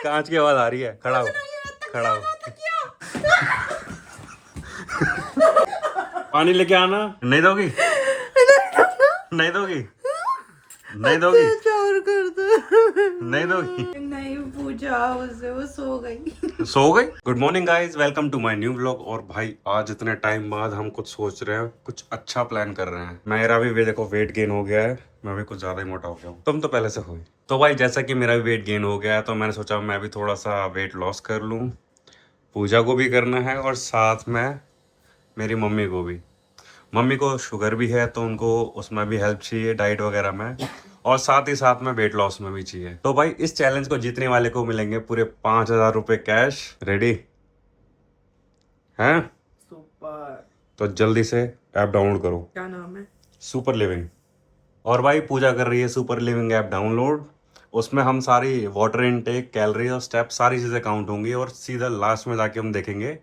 कांच की आवाज आ रही है। खड़ा हो, खड़ा हो। पानी लेके आना। नहीं दोगी? नहीं दोगी? नहीं दोगी? और कर दो। नहीं दोगी? नहीं पूछा उससे, वो सो गई। सो गई। Good morning guys, welcome to my new vlog. और भाई आज इतने टाइम बाद हम कुछ सोच रहे हैं, कुछ अच्छा प्लान कर रहे हैं। मेरा भी देखो वेट गेन हो गया है, मैं भी कुछ ज्यादा ही मोटा हो गया हूँ। तुम तो पहले से हो ही। तो भाई जैसा कि मेरा भी वेट गेन हो गया है, तो मैंने सोचा मैं भी थोड़ा सा वेट लॉस कर लूँ। पूजा को भी करना है और साथ में मेरी मम्मी को भी। मम्मी को शुगर भी है तो उनको उसमें भी हेल्प चाहिए डाइट वगैरह में, और साथ ही साथ में वेट लॉस में भी चाहिए। तो भाई इस चैलेंज को जीतने वाले को मिलेंगे पूरे 5,000 रुपये कैश। रेडी हैं? सुपर। तो जल्दी से ऐप डाउनलोड करो। क्या नाम है? Super living. और भाई पूजा कर रही है सुपर लिविंग ऐप डाउनलोड। उसमें हम सारी वाटर इनटेक, कैलोरी और स्टेप सारी चीज़ें काउंट होंगी, और सीधा लास्ट में जाके हम देखेंगे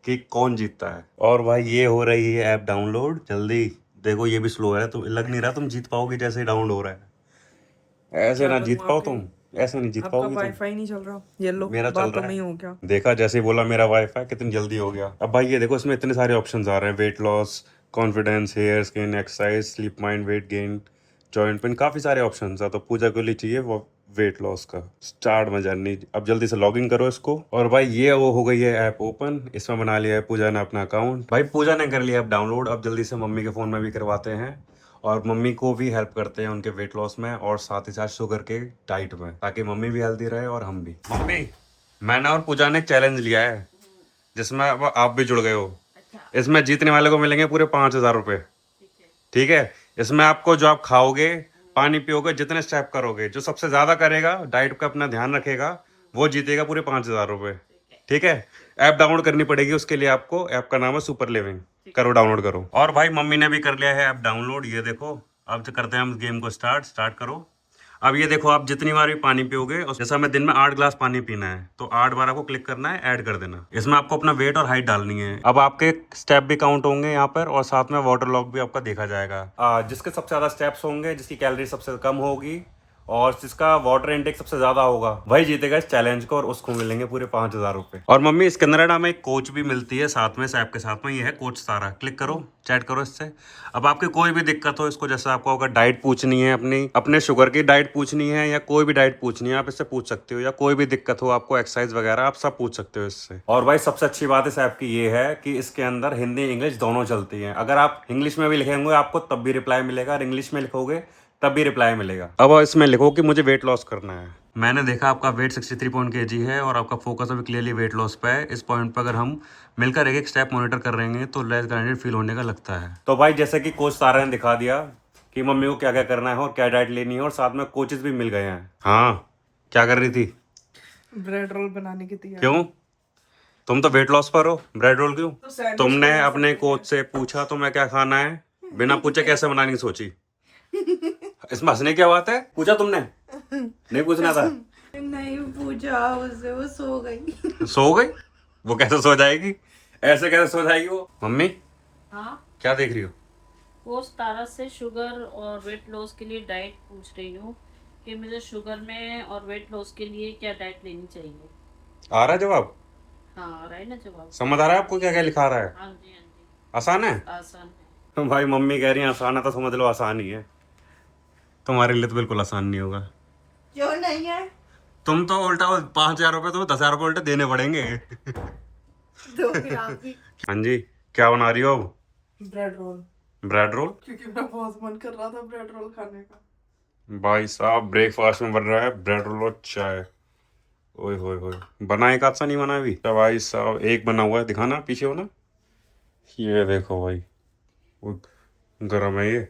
कि कौन जीतता है। और भाई ये हो रही है ऐप डाउनलोड, जल्दी देखो। ये भी स्लो है, तो लग नहीं रहा तुम जीत पाओगे जैसे ही डाउनलोड हो रहा है। ऐसे क्या ना जीत करूँ पाओ आपके? तुम, ऐसे नहीं जीत आपका पाओगे तुम। वाईफाई नहीं चल रहा, ये लो मेरा चल बातों रहा में ही है। हो क्या? देखा, जैसे ही बोला मेरा वाईफाई कितनी जल्दी हो गया। अब भाई ये देखो, इसमें इतने सारे ऑप्शंस आ रहे हैं। Weight loss, confidence, hair, skin, exercise, sleep, mind, weight gain, joint pain, काफी सारे ऑप्शंस है। तो पूजा को लिए चाहिए वो वेट लॉस का स्टार्ट में जर्नी। अब जल्दी से लॉग इन करो इसको। और भाई ये वो हो गई है ऐप ओपन, इसमें बना लिया है पूजा ने अपना अकाउंट। भाई पूजा ने कर लिया ऐप डाउनलोड। अब जल्दी से मम्मी के फोन में भी करवाते हैं, और मम्मी को भी हेल्प करते हैं उनके वेट लॉस में, और साथ ही साथ शुगर के डाइट में, ताकि मम्मी भी हेल्दी रहे और हम भी। मम्मी, मैंने और पूजा ने चैलेंज लिया है जिसमें अब आप भी जुड़ गए हो। इसमें जीतने वाले को मिलेंगे पूरे 5,000 रुपये। ठीक है। इसमें आपको जो आप खाओगे, पानी पियोगे, जितने स्टेप करोगे, जो सबसे ज्यादा करेगा, डाइट का अपना ध्यान रखेगा, वो जीतेगा पूरे 5,000 रुपये। ठीक है। ऐप डाउनलोड करनी पड़ेगी उसके लिए आपको। ऐप का नाम है सुपर लिविंग। करो, डाउनलोड करो। और भाई मम्मी ने भी कर लिया है ऐप डाउनलोड, ये देखो। अब तो करते हैं हम गेम को स्टार्ट। स्टार्ट करो। अब ये देखो, आप जितनी बार भी पानी पियोगे, और जैसा हमें दिन में 8 गिलास पानी पीना है, तो 8 बार आपको क्लिक करना है, ऐड कर देना। इसमें आपको अपना वेट और हाइट डालनी है। अब आपके स्टेप भी काउंट होंगे यहाँ पर, और साथ में वाटर लॉग भी आपका देखा जाएगा। जिसके सबसे ज्यादा स्टेप्स होंगे, जिसकी कैलोरी सबसे कम होगी, और जिसका वाटर इनटेक सबसे ज्यादा होगा, वही जीतेगा इस चैलेंज को, और उसको मिलेंगे पूरे 5,000 रुपये। और मम्मी, इसके अंदर ना हमें एक कोच भी मिलती है साथ में, इस ऐप के साथ में। ये है कोच सारा, क्लिक करो, चैट करो इससे। अब आपकी कोई भी दिक्कत हो, इसको जैसे आपको अगर डाइट पूछनी है, अपने शुगर की डाइट पूछनी है, या कोई भी डाइट पूछनी है, आप इससे पूछ सकते हो। या कोई भी दिक्कत हो आपको, एक्सरसाइज वगैरह, आप सब पूछ सकते हो इससे। और भाई सबसे अच्छी बात इस ऐप की ये है कि इसके अंदर हिंदी इंग्लिश दोनों चलती है। अगर आप इंग्लिश में भी लिखेंगे आपको तब भी रिप्लाई मिलेगा, और इंग्लिश में लिखोगे तब भी रिप्लाई मिलेगा। अब इसमें लिखो कि मुझे वेट लॉस करना है। मैंने देखा आपका वेट 63 kg है, और आपका फोकस अभी क्लियरली वेट लॉस पे है। इस पॉइंट पर अगर हम मिलकर एक एक स्टेप मॉनिटर कर रहे हैं, तो लेस ग्राइंडेड फील होने का लगता है। तो भाई जैसे कि कोच सारा ने दिखा दिया कि मम्मी को क्या क्या करना है और क्या डाइट लेनी है, और साथ में कोचेस भी मिल गए हैं। हाँ, क्या कर रही थी? ब्रेड रोल बनाने की तैयारी। क्यों? तुम तो वेट लॉस पर हो, ब्रेड रोल क्यों? तो सैंडविच तुमने बना अपने सकते कोच से पूछा तो मैं क्या खाना है, बिना पूछे कैसे बनाने की सोची? इसमें हंसने की बात है? पूछा तुमने? नहीं पूछना था? नहीं पूछा उससे, वो सो गई। सो गई? वो कैसे सो जाएगी? ऐसे कैसे सो जाएगी वो? मम्मी, हाँ, क्या देख रही हो? वो तारा से शुगर और वेट लॉस के लिए डाइट पूछ रही हूँ कि मुझे शुगर में और वेट लॉस के लिए क्या डाइट लेनी चाहिए। आ रहा है जवाब? हाँ, आ रहा है ना जवाब? समझ आ रहा है आपको क्या क्या लिखा रहा है? हाँ जी, हाँ जी। आसान है? आसान है। भाई मम्मी कह रही है आसान है, तो समझ लो आसान ही है। तुम्हारे लिए तो बिल्कुल आसान नहीं होगा। क्यों नहीं है? तुम तो उल्टा 5,000 रुपये, तो 10,000 रुपये उल्टे देने पड़ेंगे। तो फिर आप भी। हाँ जी, क्या बना रही हो अब? Bread roll. Bread roll? क्योंकि मेरा बहुत मन कर रहा था ब्रेड रोल खाने का। भाई साहब, ब्रेकफास्ट में बन रहा है ब्रेड रोल और चाय। ओए होए होए, बना एक आध सा नहीं बना अभी? तो भाई साहब एक बना हुआ है, दिखाना पीछे हो ना। ये देखो भाई, वो गरम है ये।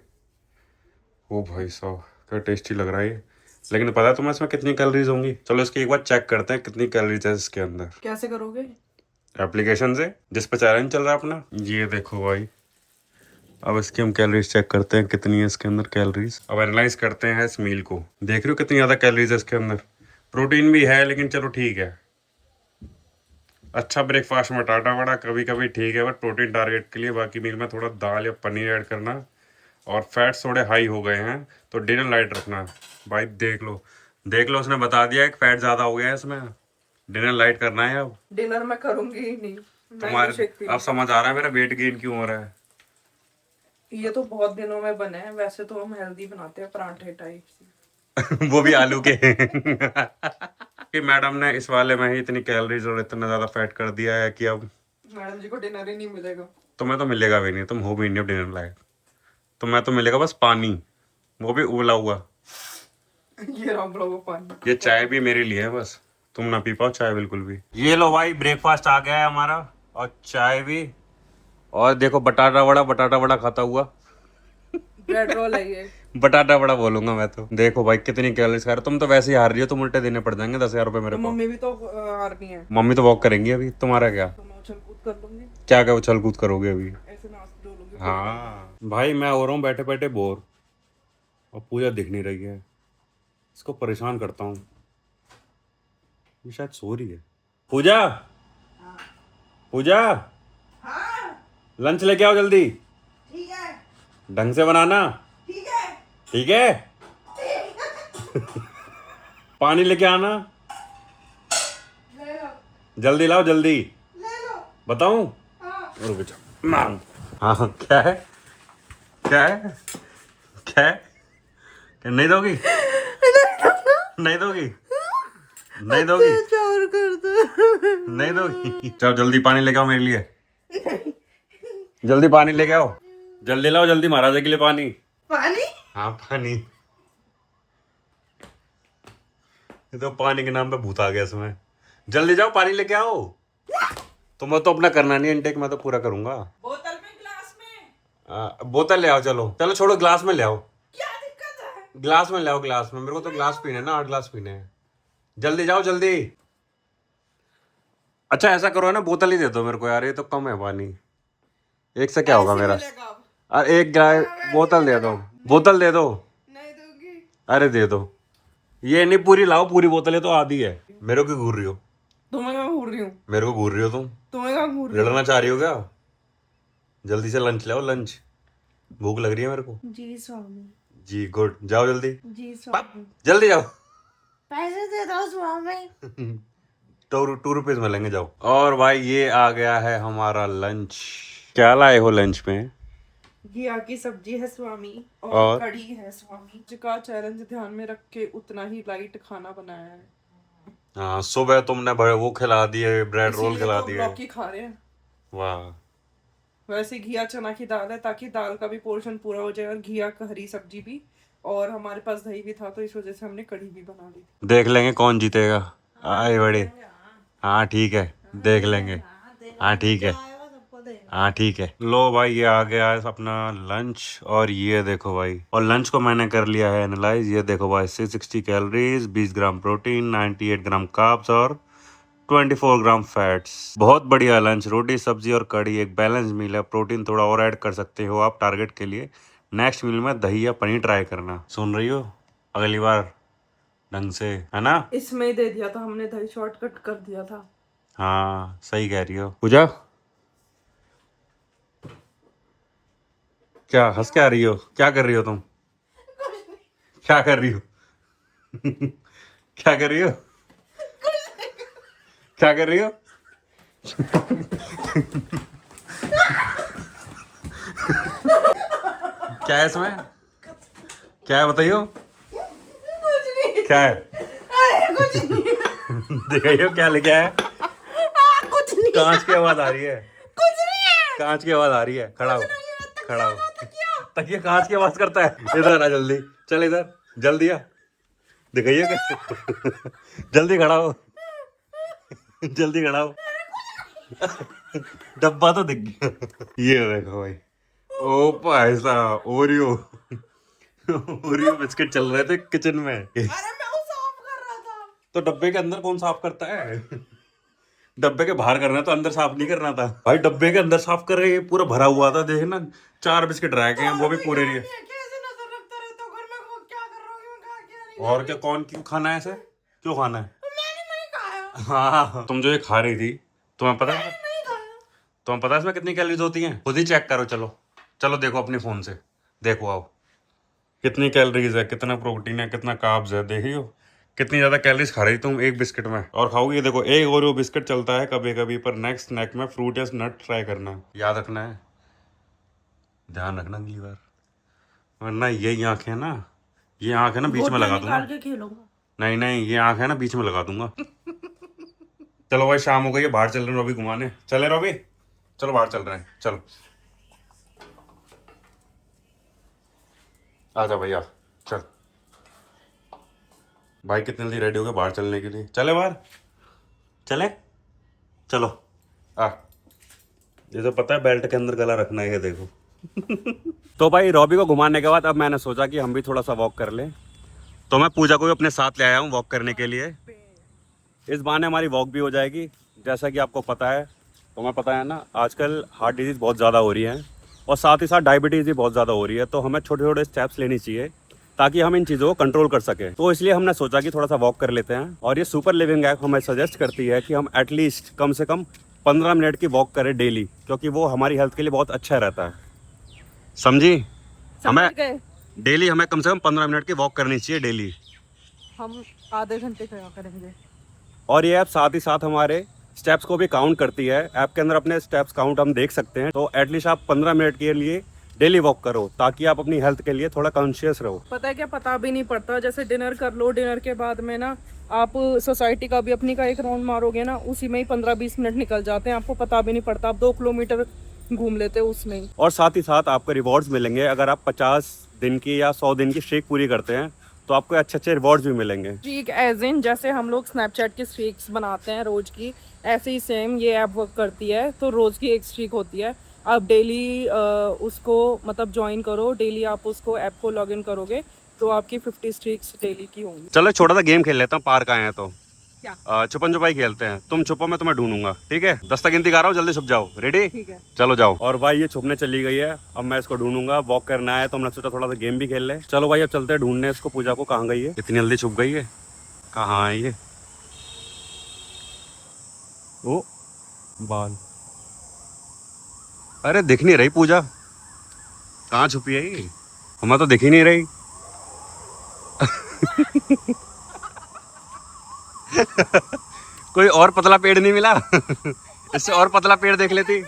ओ भाई साहब, क्या टेस्टी लग रहा है ये। लेकिन पता है तुम्हें इसमें कितनी कैलोरीज होंगी? चलो इसकी एक बार चेक करते हैं कितनी कैलोरीज है इसके अंदर। कैसे करोगे? एप्लीकेशन से, जिस पे चैलेंज चल रहा है अपना। ये देखो भाई, अब इसकी हम कैलोरीज चेक करते हैं कितनी है इसके अंदर कैलोरीज। अब एनालाइज करते हैं इस मील को। देख रहे हो कितनी ज़्यादा कैलोरीज है इसके अंदर। प्रोटीन भी है, लेकिन चलो ठीक है। अच्छा ब्रेकफास्ट में टाटा वड़ा कभी कभी ठीक है, बट प्रोटीन टारगेट के लिए बाकी मील में थोड़ा दाल या पनीर ऐड करना। और फैट्स थोड़े हाई हो गए हैं, तो डिनर लाइट रखना। भाई देख लो, देख लो, उसने बता दिया कि फैट ज़्यादा हो गया है इसमें। डिनर लाइट करना है अब। डिनर मैं करूंगी ही नहीं, तुम्हारे अब समझ आ रहा है मेरा वेट गेन क्यों हो रहा है। ये तो बहुत दिनों में बने हैं, वैसे तो हम हेल्दी बनाते हैं परांठे टाइप। वो भी आलू के। कि मैडम ने इस वाले में ही इतनी कैलोरीज और इतना ज्यादा फैट कर दिया है कि अब मैडम जी को डिनर ही नहीं मिलेगा। तुम्हें तो मिलेगा भी नहीं, तुम हो भी नहीं डिनर लायक। तुम्हें तो मिलेगा बस पानी, वो भी उबला हुआ। ये रहा वो पानी। ये चाय भी मेरे लिए है, बस तुम ना पी पाओ चाय बिल्कुल भी। ये लो भाई ब्रेकफास्ट आ गया है हमारा, और चाय भी। और देखो बटाटा वड़ा खाता हुआ। ब्रेड रोल है ये। बटाटा वड़ा बोलूंगा मैं तो। देखो भाई कितनी कैलोरीज खा रहे हो तुम, तो वैसे ही हार रही हो, तुम उल्टे देने पड़ जाएंगे 10,000 रुपए मेरे तो को। मम्मी भी तो हारनी है। मम्मी तो वॉक करेंगी अभी, तुम्हारा क्या? तो मैं उछल कूद कर लूंगी, क्या क्या उछल कूद करोगे अभी? ऐसे नाच डोलूंगी। हाँ भाई मैं हो रहा हूँ बैठे बैठे बोर, और पूजा दिख नहीं रही है, इसको परेशान करता हूँ। ये शायद सो रही है। पूजा, पूजा, लंच लेके आओ जल्दी। ठीक है, ढंग से बनाना। ठीक है, ठीक है। पानी लेके आना, ले लो, जल्दी लाओ जल्दी। ले लो। बताऊं? हाँ। रुक जा। मांग। हाँ क्या है, क्या है, क्या है? क्या नहीं दोगी? नहीं दोगी? नहीं दोगी? चार कर दो। नहीं दोगी? चलो जल्दी पानी लेके आओ मेरे लिए। जल्दी पानी लेके आओ, जल्दी लाओ जल्दी, महाराजा के लिए पानी। पानी? हाँ पानी। ये तो पानी के नाम पे भूत आ गया इसमें। जल्दी जाओ पानी लेके आओ। तुम्हें तो अपना करना नहीं इनटेक, मैं तो पूरा करूंगा। बोतल में, ग्लास में? बोतल ले आओ, चलो चलो छोड़ो, ग्लास में ले आओ। क्या दिक्कत है? ग्लास में ले आओ, ग्लास में। मेरे को तो ग्लास पीने हैं ना, 8 ग्लास पीने हैं। जल्दी जाओ जल्दी। अच्छा ऐसा करो ना, बोतल ही दे दो मेरे को यार, ये तो कम है पानी। एक से क्या होगा मेरा? मिलेगा अब। अरे एक बोतल दे दो, बोतल दे दो। नहीं दूंगी। अरे दे दो, ये नहीं पूरी लाओ, पूरी बोतल है तो आधी है। मेरे को क्यों घूर रही हो? तुम्हें कहाँ घूर रही हूँ? मेरे को घूर रही हो तुम? तुम्हें कहाँ घूर रही हूँ? लड़ना चाह रही हो क्या? जल्दी से लंच लाओ, लंच, भूख लग रही है मेरे को। जी स्वामी। जी गुड, जाओ जल्दी, जी स्वामी। जल्दी जाओ। पैसे दे दो स्वामी। 2 रुपीज मिलेंगे, जाओ। और भाई ये आ गया है हमारा लंच। क्या लाए हो लंच में? घिया की सब्जी है स्वामी, और? और कढ़ी है स्वामी। आज का चैलेंज ध्यान में रख के उतना ही लाइट खाना बनाया है। हाँ सुबह तुमने वो खिला दिए, ब्रेड रोल इसीलिए खिला तो दिए। लौकी खा रहे हैं। वाह। वैसे घिया चना की दाल है, ताकि दाल का भी पोर्शन पूरा हो जाए, और घिया का हरी सब्जी भी, और हमारे पास दही भी था, तो इस वजह से हमने कढ़ी भी बना ली थी। देख लेंगे कौन जीतेगा। आए बड़े। हाँ ठीक है, देख लेंगे। हाँ ठीक है, हाँ ठीक है। लो भाई ये आ गया है अपना लंच, और ये देखो भाई, और लंच को मैंने कर लिया है एनालाइज। ये देखो भाई 660 कैलोरीज, 20 ग्राम प्रोटीन, 98 ग्राम कार्ब्स और 24 ग्राम फैट्स। बहुत बढ़िया लंच, रोटी सब्जी और कढ़ी, एक बैलेंस मील है। प्रोटीन थोड़ा और ऐड कर सकते हो आप टारगेट के लिए। नेक्स्ट मील में दही या पनीर ट्राई करना, सुन रही हो? अगली बार ढंग से, है ना? इसमें ही दे दिया था हमने, दही शॉर्टकट कर दिया था। हाँ सही कह रही हो। पूजा क्या हंस क्या रही हो, क्या कर रही हो तुम? क्या कर रही हो? क्या कर रही हो? क्या कर रही हो? क्या है इसमें, क्या है बताइयो? क्या है? दिखाइयो क्या लेके आया? कुछ नहीं, कांच की आवाज आ रही है, कुछ नहीं है। कांच की आवाज आ रही है। खड़ा हो, खड़ा हो। तकिया कांच की आवाज करता है। इधर आ जल्दी, चल इधर जल्दी आ, दिखाइए क्या। जल्दी खड़ा हो, जल्दी खड़ा हो। डब्बा तो दिख गया। ये देखो भाई, ओ भाई साहब, ओरियो, ओरियो बिस्किट चल रहे थे किचन में। अरे मैं वो साफ कर रहा था। तो डब्बे के अंदर कौन साफ करता है? डब्बे के बाहर करना है, तो अंदर साफ नहीं करना था भाई। डब्बे के अंदर साफ कर रहे, ये पूरा भरा हुआ था, देख ना 4 बिस्किट रह गए हैं, वो भी पूरे नहीं है। कैसे नजर रखता रहता हूँ घर में, वो क्या कर रहा हूँ मैं, खा क्या नहीं। और क्या, कौन क्यों खाना है ऐसे, क्यों खाना है? मैंने नहीं खाया। हाँ तुम जो ये खा रही थी, तुम्हें पता है, नहीं खाया। तुम्हें पता है इसमें कितनी कैलोरीज होती हैं? खुद ही चेक करो, चलो चलो देखो अपने फोन से, देखो आओ कितनी कैलोरीज है, कितना प्रोटीन है, कितना कार्ब्स है, देखियो कितनी ज्यादा कैलोरीज खा रही तुम एक बिस्किट में। और खाओगे, ये देखो एक ओरियो बिस्किट चलता है कभी कभी, पर नेक्स्ट स्नैक में फ्रूट या नट ट्राई करना, याद रखना है, ध्यान रखना अगली बार, वरना यही आंख है ना, ये आंख है ना बीच में लगा दूंगा। निकाल के खेलूंगा। नहीं नहीं, ये आंख है ना बीच में लगा दूंगा। चलो भाई शाम हो गई है, बाहर चल रहे हैं रॉबी घुमाने, चले रॉबी, चलो बाहर चल रहे हैं, चलो आजा भैया, चल भाई कितने जल्दी रेडी हो गए बाहर चलने के लिए, चले बाहर, चले, चलो आ, ये तो पता है बेल्ट के अंदर गला रखना है, ये देखो। तो भाई रॉबी को घुमाने के बाद अब मैंने सोचा कि हम भी थोड़ा सा वॉक कर लें, तो मैं पूजा को भी अपने साथ ले आया हूँ वॉक करने के लिए। इस बहाने हमारी वॉक भी हो जाएगी। जैसा कि आपको पता है, तुम्हें पता है ना, आजकल हार्ट डिजीज़ बहुत ज़्यादा हो रही है और साथ ही साथ डायबिटीज़ भी बहुत ज़्यादा हो रही है, तो हमें छोटे छोटे स्टेप्स लेनी चाहिए ताकि हम इन चीज़ों को कंट्रोल कर सकें। तो इसलिए हमने सोचा कि थोड़ा सा वॉक कर लेते हैं, और ये सुपर लिविंग ऐप हमें सजेस्ट करती है कि हम एटलीस्ट कम से कम 15 मिनट की वॉक करें डेली, क्योंकि वो हमारी हेल्थ के लिए बहुत अच्छा रहता है। समझी? हमें डेली हमें कम से कम 15 मिनट की वॉक करनी चाहिए डेली। हम आधे घंटे क्या करेंगे। और ये ऐप साथ ही साथ हमारे स्टेप्स को भी काउंट करती है। ऐप के अंदर अपने स्टेप्स काउंट हम देख सकते हैं, तो एटलीस्ट आप 15 मिनट के लिए डेली वॉक करो ताकि आप अपनी हेल्थ के लिए थोड़ा कॉन्शियस रहो। पता है क्या, पता भी नहीं पड़ता, जैसे डिनर कर लो, डिनर के बाद में ना आप सोसाइटी का भी अपनी का एक राउंड मारोगे ना, उसी में ही 15-20 मिनट निकल जाते हैं, आपको पता भी नहीं पड़ता, आप 2 किलोमीटर घूम लेते हो उसमें ही। और साथ ही साथ आपको रिवॉर्ड्स मिलेंगे, अगर आप 50 दिन की या 100 दिन की स्ट्रीक पूरी करते हैं तो आपको अच्छे अच्छे रिवॉर्ड्स भी मिलेंगे। स्ट्रीक एज इन जैसे हम लोग स्नैपचैट की स्ट्रीक्स बनाते हैं रोज की, ऐसे ही सेम ये ऐप वर्क करती है। तो रोज की एक स्ट्रीक होती है, आप डेली उसको मतलब ज्वाइन करो, डेली आप उसको ऐप को लॉग इन करोगे तो आपकी 50 स्ट्रीक्स डेली की होंगी। चलो छोटा सा गेम खेल लेता हूँ, पार्क आए हैं तो क्या? छुपन छुपाई खेलते हैं। तुम छुपो, मैं तुम्हें ढूंढूंगा, ठीक है? 10 तक गिनती गा रहा हूँ, जल्दी छुप जाओ। रेडी? ठीक है। चलो जाओ। और भाई ये छुपने चली गई है, अब मैं इसको ढूंढूंगा। वॉक करना है तो हमने सोचा थोड़ा सा गेम भी खेल ले। चलो भाई अब चलते हैं ढूंढने इसको, पूजा को। कहाँ गई है? इतनी जल्दी छुप गई है, कहाँ है ये? ओ बाल, अरे दिख नहीं रही पूजा, कहाँ छुपी है ये? हमें तो दिख ही नहीं रही। कोई और पतला पेड़ नहीं मिला? इससे और पतला पेड़ देख लेती।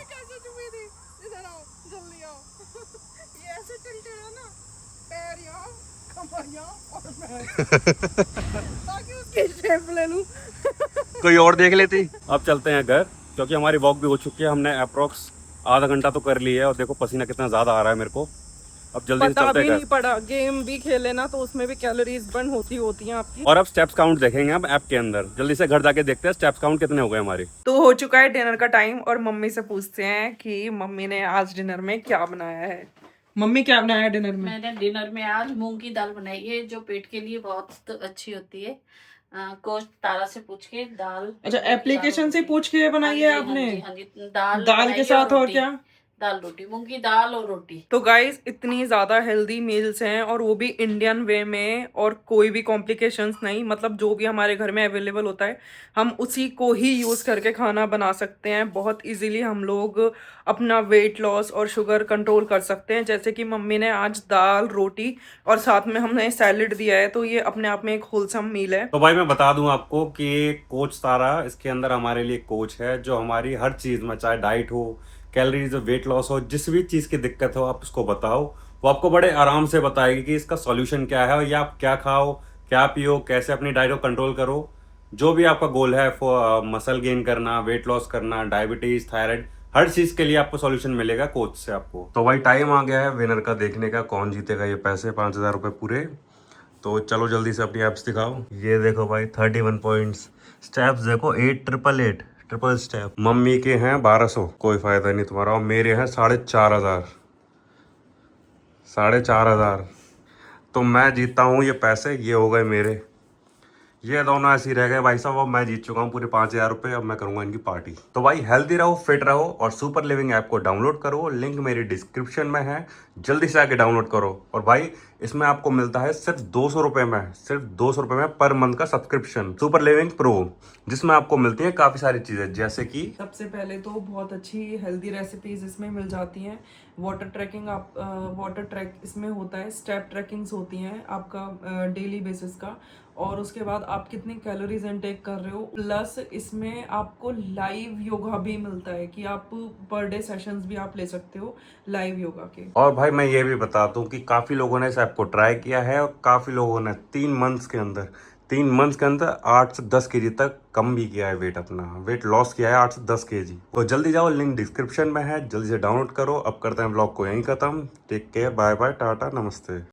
कोई और देख लेती। अब चलते हैं घर, क्योंकि हमारी वॉक भी हो चुकी है। हमने अप्रोक्स आधा घंटा तो कर लिया है, और देखो पसीना कितना ज्यादा आ रहा है मेरे को। अब जल्दी से पता चलते भी हैं नहीं पड़ा, गेम भी खेले ना तो उसमें भी कैलोरीज बर्न होती हैं आपकी। और अब स्टेप्स काउंट देखेंगे हम ऐप के अंदर। जल्दी से घर जाके देखते हैं स्टेप्स काउंट कितने हो गए हमारे। तो हो चुका है डिनर का टाइम, और मम्मी से पूछते हैं कि मम्मी ने आज डिनर में क्या बनाया है। मम्मी क्या बनाया है डिनर में? मैंने डिनर में आज मूंग की दाल बनाई है, जो पेट के लिए बहुत अच्छी होती है। कोच तारा से पूछ के दाल। अच्छा, एप्लीकेशन से पूछ के बनाई है आपने? हाँ जी, दाल दाल बनाई के है साथ और रोटी। क्या? दाल रोटी, मूंग की दाल और रोटी। तो गाइस इतनी ज़्यादा हेल्दी मील्स हैं, और वो भी इंडियन वे में, और कोई भी कॉम्प्लिकेशंस नहीं। मतलब जो भी हमारे घर में अवेलेबल होता है हम उसी को ही यूज़ करके खाना बना सकते हैं। बहुत इजीली हम लोग अपना वेट लॉस और शुगर कंट्रोल कर सकते हैं। जैसे कि मम्मी ने आज दाल रोटी और साथ में हमने सैलेड दिया है, तो ये अपने आप में एक होलसम मील है। तो भाई मैं बता दूं आपको कि कोच तारा इसके अंदर हमारे लिए कोच है, जो हमारी हर चीज़ में, चाहे डाइट हो, कैलोरीज हो, वेट लॉस हो, जिस भी चीज़ की दिक्कत हो आप उसको बताओ, वो आपको बड़े आराम से बताएगी कि इसका सॉल्यूशन क्या है, और या आप क्या खाओ, क्या पियो, कैसे अपनी डाइट को कंट्रोल करो। जो भी आपका गोल है, मसल गेन करना, वेट लॉस करना, डायबिटीज, थायराइड, हर चीज़ के लिए आपको सॉल्यूशन मिलेगा कोच से आपको। तो भाई टाइम आ गया है विनर का देखने का, कौन जीतेगा ये पैसे 5,000 रुपये पूरे। तो चलो जल्दी से अपनी ऐप्स दिखाओ। ये देखो भाई 31 पॉइंट्स, स्टेप्स देखो 8,888 ट्रिपल स्टेप। मम्मी के हैं 1200, कोई फायदा नहीं तुम्हारा। और मेरे हैं 4,500, 4,500। तो मैं जीतता हूँ ये पैसे, ये हो गए मेरे। ये दोनों ऐसे ही रह गए भाई साहब। अब मैं जीत चुका हूँ पूरे 5,000 रुपये। अब मैं करूंगा इनकी पार्टी। तो भाई हेल्दी रहो, फिट रहो, और सुपर लिविंग ऐप को डाउनलोड करो, लिंक मेरी डिस्क्रिप्शन में है, जल्दी से आके डाउनलोड करो। और भाई इसमें आपको मिलता है सिर्फ 200 रुपये में, सिर्फ 200 रुपये में पर मंथ का सब्सक्रिप्शन सुपर लिविंग प्रो, जिसमें आपको मिलती है काफ़ी सारी चीज़ें, जैसे कि सबसे पहले तो बहुत अच्छी हेल्दी रेसिपीज इसमें मिल जाती हैं। वाटर ट्रैकिंग, वाटर ट्रैक इसमें होता है, स्टेप ट्रैकिंग्स होती हैं आपका डेली बेसिस का, और उसके बाद आप कितनी कैलोरीज इनटेक कर रहे हो, प्लस इसमें आपको लाइव योगा भी मिलता है कि आप पर डे सेशंस भी आप ले सकते हो लाइव योगा के। और भाई मैं ये भी बता दूं कि काफ़ी लोगों ने इस ऐप को ट्राई किया है और काफ़ी लोगों ने 3 मंथ्स के अंदर 8 से 10 केजी तक कम भी किया है, वेट अपना वेट लॉस किया है 8 से 10 केजी। तो जल्दी जाओ, लिंक डिस्क्रिप्शन में है, जल्दी से डाउनलोड करो। अब करते हैं ब्लॉग को यहीं ख़त्म। टेक केयर, बाय बाय, टाटा, नमस्ते।